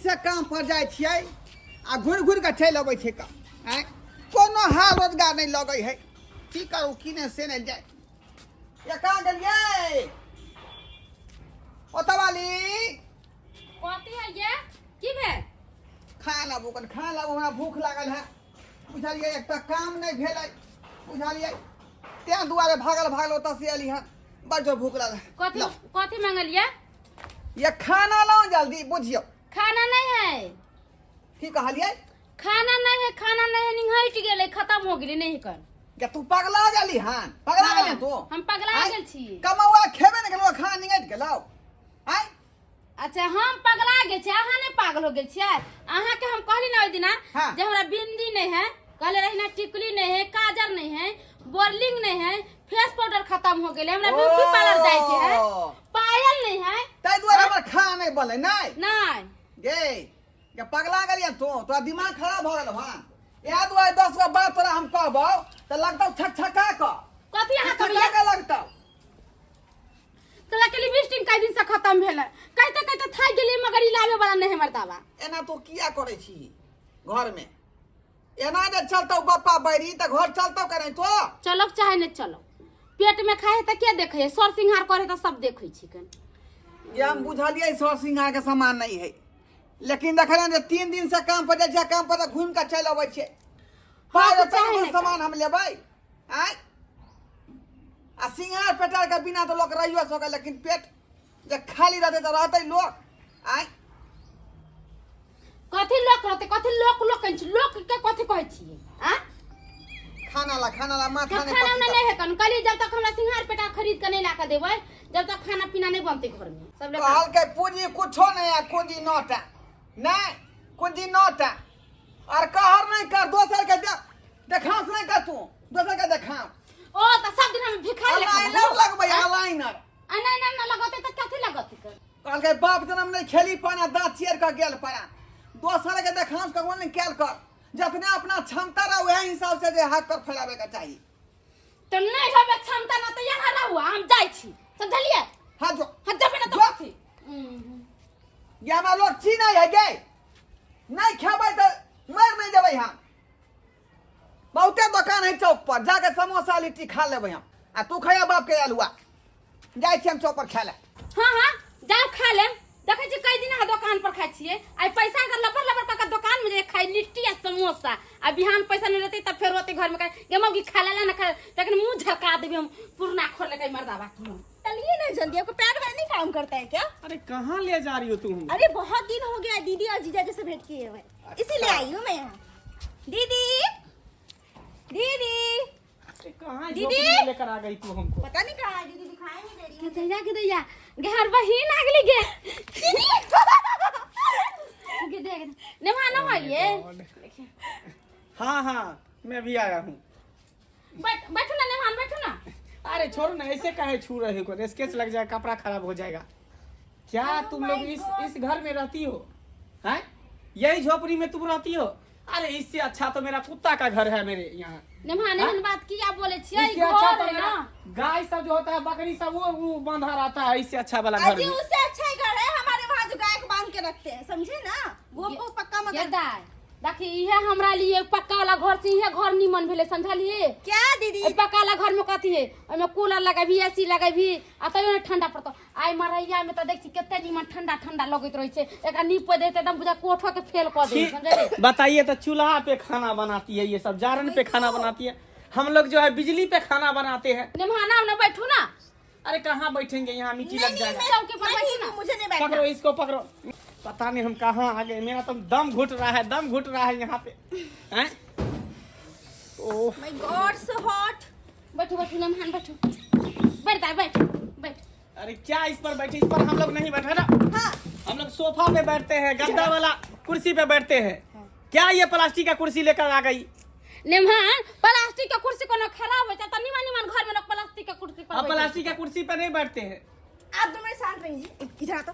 से काम पर जाए छियै आ घुरि घुरि के चलि अबै छै काम आँय कोनो हाल रोजगार नहीं लगे है की करू की नहीं से नहीं जाए ये कहाँ गेलियै ओतऽ वाली कथी है ये की भेल खाना लाबू कन खाना लाबू हमरा भूख लागल है बुझलियै एकटा काम नहीं भेलै बुझलियै तें दुआरे भागल भागल ओतऽ से एली हन बड़ जोर भूख लागल कथी कथी मांगलिए ये खाना लाओ जल्दी बुझियो खाना नहीं है की कहलियै खाना नहीं है निंघट गेलै खत्म हो गेलै नहीं कर क्या तू पगला गेली हन पगला गेली तू हम पगला आँय? गेल छी कमौआ खेबे नहीं गेलो खाना निगट गेलो आय अच्छा हम पगला गेल छी अहाँ नहीं पागल हो गेल छियै अहाँ के हम कहली ना ओइ दिना हाँ। जे हमरा बिंदी नहीं है कहले रही ना टिकली नहीं है काजल नहीं है बोरलिंग नहीं है फेस पाउडर खत्म हो गेलै हमरा ब्यूटी पार्लर जाय के है पायल नहीं है तै दुआरे हमर खाना नहीं बनले नहीं नहीं गे ये पगला गेलियै तोरा दिमाग खराब हो गेल हन या दुआरे 10 गो बात तोरा हम कहबौ त लगतौ छकछका क कथी अहाँ छकछका करियै के लगतौ तोरा के लिपस्टिक कई दिन से खत्म भेलै कहते थाक गेली मगर इलावे वाला नहीं हमर दावा एना तो किया करे छी घर में एना जे चलतौ बप्पा बैरी त घर चलतौ करे तो चलो चाहे नहीं चलो पेट में खाए त के देखे सर सिंहार करे त सब देखे छिकन ये हम बुझलियै सर सिंगार के सामान नहीं है लेकिन देखलियै जे 3 दिन से काम पर जाइ छै काम पर घूम के चलि अबै छै हाँ, तो पाँच चाहे रुपया नहीं सामान हम लेबै आय आ सिंगार पेटार के बिना तो लोग रहियो सके लेकिन पेट जे खाली रहते तो रहते लोग आय कथी लोक रहते कथी लोक कहै छी लोक के कथी कहै छियै आ खाना ला माथा खाना नहीं पकड़ नहीं है कन कहली जब तक हमरा सिंहार पेटा खरीद के नहीं लाके देबै जब तक खाना पीना नहीं बनते घर में सब लोग कहल के पूंजी कुछो नहीं है कुंजी नोटा नहीं कुंजी नोटा और कहर नहीं कर दोसर के देखास नहीं कर तू दोसर के देखा ओ त सब दिन हम भिखारी लाइनर लगबै लाइनर नहीं ना लगते त कथी लगते कर कहल के बाप जन्म नहीं खेली पाना दांत चेर के गेल पाना दोसर के देखास के नहीं कैल कर जितना अपना क्षमता रहा वही हिसाब से जे हाथ पर फैलावे के चाहिए तो नहीं होबे क्षमता ना तो यहाँ रहू हम जाई छी समझलिए हाथ जो हम जबे ना तो जो। कथी ये हमारा लोग चीना है गे नहीं खेबै तो मर नहीं देबै हम बहुते दुकान है चौक पर जाके समोसा लिट्टी खा लेबै हम आ तू खैया बाप के अलुआ जाय छी हम चौक पर खाए ले हां जाओ खा ले देखे छी कई दिन दुकान पर खाई छिए आई पैसा के लपर लपर का दुकान में जे खाई लिट्टी आ समोसा आ बिहान पैसा नहीं रहते तब फिर रोते घर में के मौगी खा ले ना खा लेकिन मुंह झका देबे हम पुरना खोल ले कई मर्दावा चलिए ना जल्दी आपको पैर वैर नहीं काम करता है क्या अरे कहाँ ले जा रही हो तुम? अरे बहुत दिन हो गया दीदी और जीजा जैसे भेंट किए हुए इसीलिए आई हूँ मैं यहाँ दीदी दीदी अरे कहाँ दीदी? झोपड़ी में लेकर आ गई तू हमको? पता नहीं कहाँ है दीदी दिखाई नहीं दे रही के दैया घर बहिन आगली गे के देख ने मानो ये हाँ हाँ मैं भी आया हूँ। बैठो ना नेमान बैठो ना अरे छोड़ो ना ऐसे काहे छू रहे हो स्केच लग जाएगा कपड़ा खराब हो जाएगा। क्या तुम लोग इस घर में रहती हो हैं? यही झोपड़ी में तुम रहती हो? अरे इससे अच्छा तो मेरा कुत्ता का घर है मेरे यहाँ। नेमाने हाँ? ने बात की आप बोले छियै इससे अच्छा घर तो है मेरा ना गाय सब जो होता है बकरी सब वो बांधा रहता है इससे अच्छा वाला घर अजी में। उससे अच्छा ही घर है हमारे वहाँ जो गाय को बांध के रखते हैं समझे ना वो पक्का ये मगर दाय देखी इहे हमरा लिए पक्का वाला घर से इहे घर निमन भेले समझलिए क्या दीदी ए पक्का वाला घर में कथी है ओमे कूलर लगाबी एसी लगाबी आ तइयो ठंडा पड़तो आई मरैया में त देखछि केते निमन ठंडा ठंडा लगैत रहै छै एकरा नीप पे देते एकदम बुझा कोठो के फेल क दे समझले बताइए तो चूल्हा पे खाना बनाती है ये सब जारन पे खाना बनाती है हम लोग जो है बिजली पे खाना बनाते हैं। नेमाना हमने बैठू ना अरे कहाँ बैठेंगे यहाँ मिट्टी लग जाएगा। चौकी पर बैठू ना मुझे नहीं पकड़ो बैठना इसको पकड़ो। पता नहीं हम कहाँ आ गए मेरा तो दम घुट रहा है यहाँ पे हैं? Oh my God so hot बैठो नेमान बैठ बैठ अरे क्या इस पर बैठे इस पर हम लोग नहीं बैठे ना हाँ हम लोग सोफा पे बैठते हैं गद्दा वाला कुर्सी पे बैठते हैं। क्या ये प्लास्टिक का कुर्सी लेकर आ गई? नेमान प्लास्टिक का कुर्सी कोनो खराब हो जाता निमन घर में लोग प्लास्टिक का कुर्सी पर अब प्लास्टिक का कुर्सी पे नहीं बैठते हैं। आप दोनों शांत रहिए इधर तो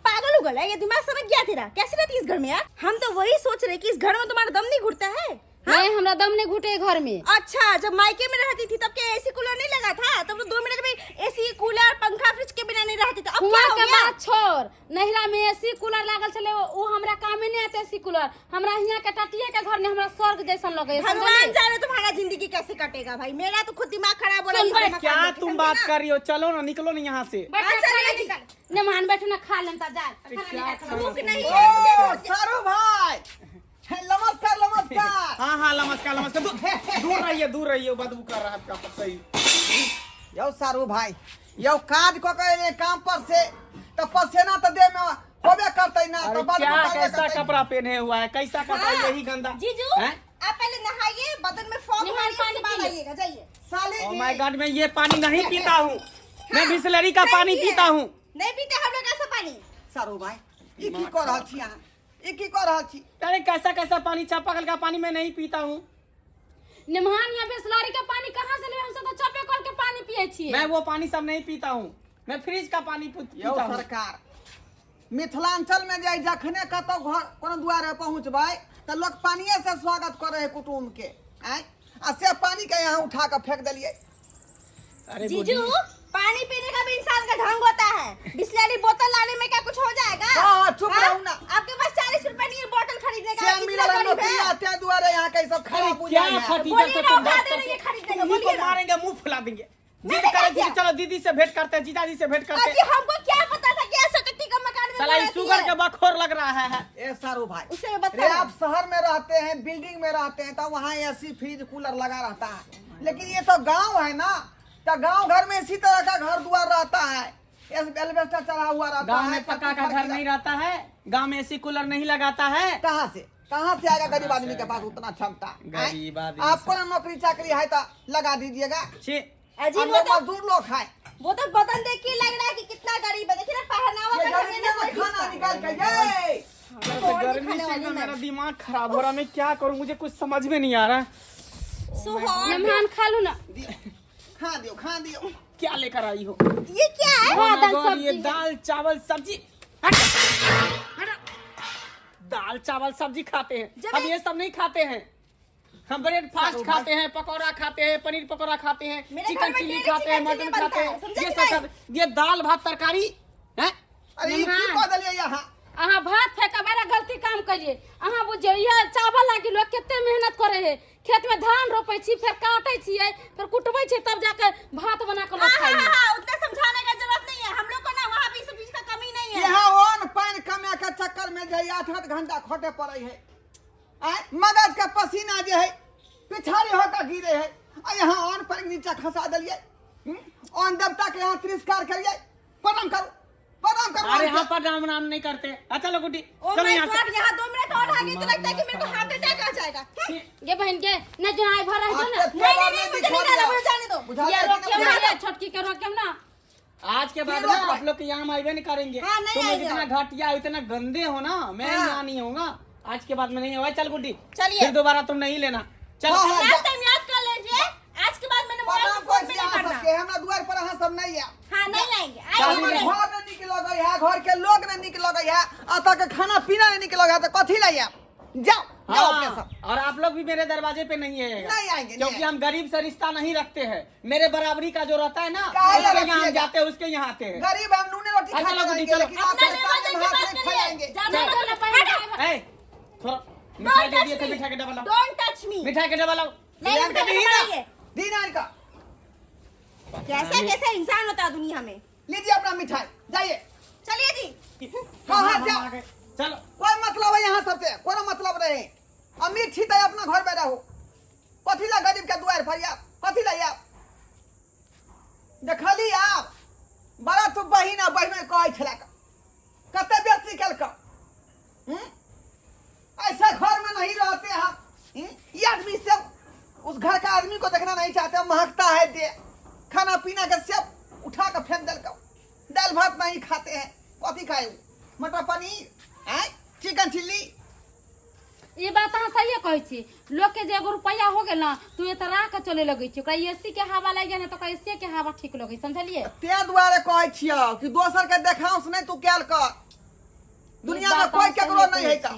पागल हो गया ये दिमाग समझ गया तेरा कैसे रहती इस घर में यार हम तो वही सोच रहे कि इस घर में तुम्हारा दम नहीं घुटता है नहीं हमरा दम नहीं घुटे घर में। अच्छा, जब मायके में रहती थी तब क्या एसी कूलर नहीं लगा था? तब तो 2 मिनट में एसी कूलर पंखा फ्रिज के बिना नहीं रहती थी। अब हुआ क्या हो के गया? बात छोड़, नहिरा में एसी कूलर लागल चले वो हमरा कामे नहीं आते एसी कूलर। हमरा हियां के टटिया के घर में हमरा स्वर्ग जैसन लगे। भगवान जाने तुम्हारा जिंदगी कैसे कटेगा भाई। मेरा तो खुद दिमाग खराब हो रहा सुन भाई, है। क्या तुम बात कर रही हो? चलो ना, निकलो ना यहाँ से। मेहमान बैठो ना, खा लेता जा। भूख नहीं ओ है। सारू भाई, नमस्कार नमस्कार। हाँ हाँ, नमस्कार नमस्कार। दूर रहिए, बदबू कर रहा है आपका सही। यो सारू भाई, यो काज को के काम पर से तो पसीना तो देह में होबे करते ना। अरे तो बाद क्या में कैसा कपड़ा पहने हुआ है, कैसा कपड़ा, यही गंदा। जीजू, हैं? आप पहले नहाइए, बदन में फॉग निहाल मारिए, पानी उसके बाद पी ले। आइएगा, जाइए। साली ओ जी, माय गॉड, मैं ये पानी नहीं पीता हूँ। मैं बिस्लरी का सही पानी है। पीता हूँ। नहीं पीते हम लोग ऐसा पानी। सारू भाई, ई की कर रहल छी अहाँ? ई की कर रहल छी? अरे कैसा कैसा पानी, चापाकल का पानी मैं नहीं पीता हूँ। निमहान या बिस्लरी के पानी कहाँ से ले? हम सब तो चपे कल के पानी पिए छिए। मैं वो पानी सब नहीं पीता हूँ। मैं फ्रिज का पानी यो पीता हूँ। सरकार, मिथिलांचल में जाई जखने कतौ घर कोनो द्वारे पहुंचबै त लोग पानिये से स्वागत करे है कुटुंब के। आय आ से पानी के यहाँ उठा के फेंक देलिए। अरे जीजू, बूढ़ी, पानी पीने का भी इंसान का ढंग होता है। बिस्लरी बोतल लाने में क्या कुछ हो जाएगा? हाँ, चुप हाँ? रहो ना। आपके पास 40 रुपए नहीं है बोतल खरीदने का। से कितना मिला गरीब नौकरी है? आते द्वारे यहाँ के सब अरे खराब क्या बुझाई है। फटी बोलिए जैसे ना, तुम उठा बात दे करते रही है, खरीद लेंगे, हो। उन्हीं को बोलिए ना। मारेंगे, मुंह फुला देंगे। मैं जिद देखा करें क्या? चलो दीदी से भेंट करते हैं, जीजाजी से भेंट करते अजी हैं। हमको क्या पता था कि ऐसा टट्टी का मकान में साला रहती इस शुगर है? के बखोर लग रहा है। ए सारू भाई, उसे मैं बताऊं। रे आप शहर में रहते हैं, बिल्डिंग में रहते हैं तो वहाँ एसी फ्रिज कूलर लगा रहता है। लेकिन ये तो गांव है ना, तो गांव घर में इसी तरह का घर द्वार रहता है, एल्वेस्टर चढ़ा हुआ रहता गांव है। में पक्का का घर नहीं रहता है, गांव में एसी कूलर नहीं लगाता है। कहाँ से आएगा गरीब आदमी के पास उतना क्षमता? गरीब आय? आदमी आपको ना नौकरी चाकरी है तो लगा दीजिएगा। छी, अजी हम वो लोग तो मजदूर लोग हैं। वो तो बदन देख के लग रहा है कि कितना गरीब है। देखिए ना, पहनावा ये का गरीबियों में खाना निकाल के ये गर्मी से ना मेरा दिमाग खराब हो रहा। मैं क्या करूं, मुझे कुछ समझ में नहीं आ रहा। सुहान, मेहमान खा लो ना। खा दियो। क्या लेकर आई हो? ये क्या है? Oh my दाल God, सब्जी ये है। दाल चावल सब्जी। हट। दाल चावल सब्जी खाते हैं, जब हम एक- ये सब नहीं खाते हैं। हम ब्रेकफास्ट खाते हैं, पकौड़ा खाते हैं, पनीर पकौड़ा खाते हैं, मेरे घर चिकन में चिल्ली डेली खाते हैं, चिकन मटन चिल्ली खाते बनता है, हैं, समझे ये कि सब नहीं? खाते। ये दाल भात तरकारी है। अरे ये की मेहमान। कह देलिए यहाँ? अहाँ भात फेंका बड़ा गलती काम करिए। अहाँ बुझियो यह चावल लागी लोग केते मेहनत करे है। खेत में धान रोपे छी, फिर काटे छियै, फिर कुटबै छी, तब जाकर भात बना के लोग खाई। उतना समझाने का जरूरत नहीं है। हम लोग को ना वहाँ भी इस चीज का कमी नहीं है। यहाँ अन्न पानी कमे के चक्कर में जे 8-8 घंटा खोटे पड़े है। आय मगज के पसीना जे है पिछाड़ी होकर गिरे है। आ यहाँ अन्न पानी नीचे खसा देलिए। अन्न देवता के यहाँ तिरस्कार करिए। प्रणाम करो। अरे हाँ, पर नाम नाम नहीं करते। अच्छा लो गुड्डी, ओ चलो माय यहाँ गॉड, से। यहाँ 2 मिनट और आगे तो लगता है कि मेरे को हार्ट अटैक आ जाएगा। ये बहन के न जो आए भर है जो ना। आपके नहीं, पेट नहीं, में मुझे दिखा नहीं डाला, दिया। मुझे जाने दो। बुझा ये दिया रोक कि के नहीं ना, बुझा? ये छोटकी के रोक के ना। आज के बाद फिर ना रोक आप लोग के यहाँ आइबे नहीं करेंगे। हाँ, नहीं तुम आएंगे। इतना घटिया, इतना गंदे हो ना, मैं हाँ। यहाँ नहीं होऊंगा। आज के बाद में नहीं होगा। चल गुड्डी, चलिए। फिर दोबारा तुम नहीं लेना। चल हाँ, हाँ। लास्ट टाइम याद कर लीजिए। आज के बाद मैंने मोबाइल प्रणाम को फोन कोई भी से नहीं आ करना। सके हमरा द्वार पर अहाँ सब नहीं है। हाँ, नहीं आएंगे। चाबी आएंगे ले। नहीं। घर में निक लगे है, घर के लोग ने निक लगे है, अतः के खाना पीना नहीं निक लगे है, तो कथी लाइए? जाओ अपने सब। हाँ, और आप लोग भी मेरे दरवाजे पे नहीं आएगा। नहीं आएंगे, क्योंकि नहीं हम गरीब से रिश्ता नहीं रखते हैं। मेरे बराबरी का जो रहता है ना, काहे उसके यहाँ हम रखिएगा? जाते हैं, उसके यहाँ आते हैं। गरीब हम नूने रोटी चलो, खा चलो, लेंगे, चलो। लेकिन आप अपना सामने लेवल देख के हाथ बात नहीं करिए। खिलाएंगे। ज्यादा चलो, बोलना चलो, पड़ेगा। ए, थोड़ा मिठाई दे दिए थे, मिठाई के डबल लाओ। Don't touch me. मिठाई के डबल लाओ। नहीं, यार, मिठाई दीना, बनाइए। दीना इनका। कैसे कैसे इंसान होता है दुनिया में। लीजिए अपना मिठाई, जाइए। चलिए जी। हाँ, हाँ, जाओ। चलो, कोई मतलब है यहाँ सबसे, कोई मतलब रहे। अमीर छी तो अपना घर में रहो। कथी ला गरीब के दुआर पर आप? कथी ला आप? देखली आप बड़ा तो बहिना कहे छला कते बेसी केलक। ऐसा घर में नहीं रहते हम। ये आदमी सब उस घर का आदमी को देखना नहीं चाहते, महकता है दे। खाना पीना के सब उठा कर फेंक दिल। दाल भात नहीं खाते हैं, कथी खाए? मटर पनीर, चिकन चिल्ली। ये बात अहाँ सही कहै छी। लोग के जे एगो रुपया हो गेल ना, तू एत राख के चले लगे छी। ओकरा एसी के हवा लग जाए ना, तो ओकरा एसी के हवा ठीक लगे, समझलिए? ते दुआरे कहै छियो कि दोसर के देखाउस नहीं तू कैल कर। दुनिया में कोई केकरो नहीं है का।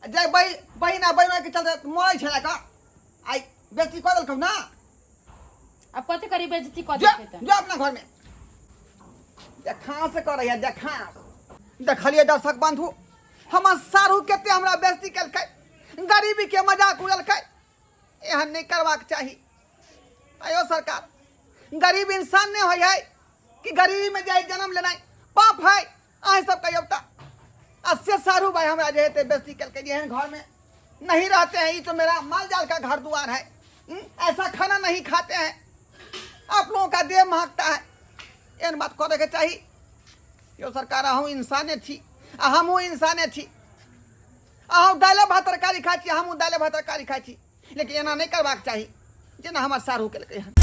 जे बहिना बहिना के चलते मोड़ै छला का आई बेइज्जती कर देलकौ ना अब कथी करी बेइज्जती कर जो देते जो अपना घर में देखा से कर है देखा देखलिए दर्शक बंधु हमर सारू केते हमरा बेइज्जती केलकै गरीबी के मजाक उड़ेलकै एहन नहीं करबाक चाही आयो सरकार गरीब इंसान नहीं होय है कि गरीबी में जाए जन्म लेनाइ पाप है आह सब कहियो ता अस्से सारू भाई हमरा जे हेते बेइज्जती केलकै एहन घर में नहीं रहते हैं ये तो मेरा माल जाल का घर द्वार है ऐसा खाना नहीं खाते हैं आप लोगों का देह महकता है एहन बात करे के चाहिए यो सरकार अहूँ इंसाने थी हमहूँ इंसाने थी अहूँ दाले भात तरकारी खाई छी हमहूँ दाले भात तरकारी खाई छी लेकिन एना नहीं करबाक चाही जेना हमर सारू केलकै हन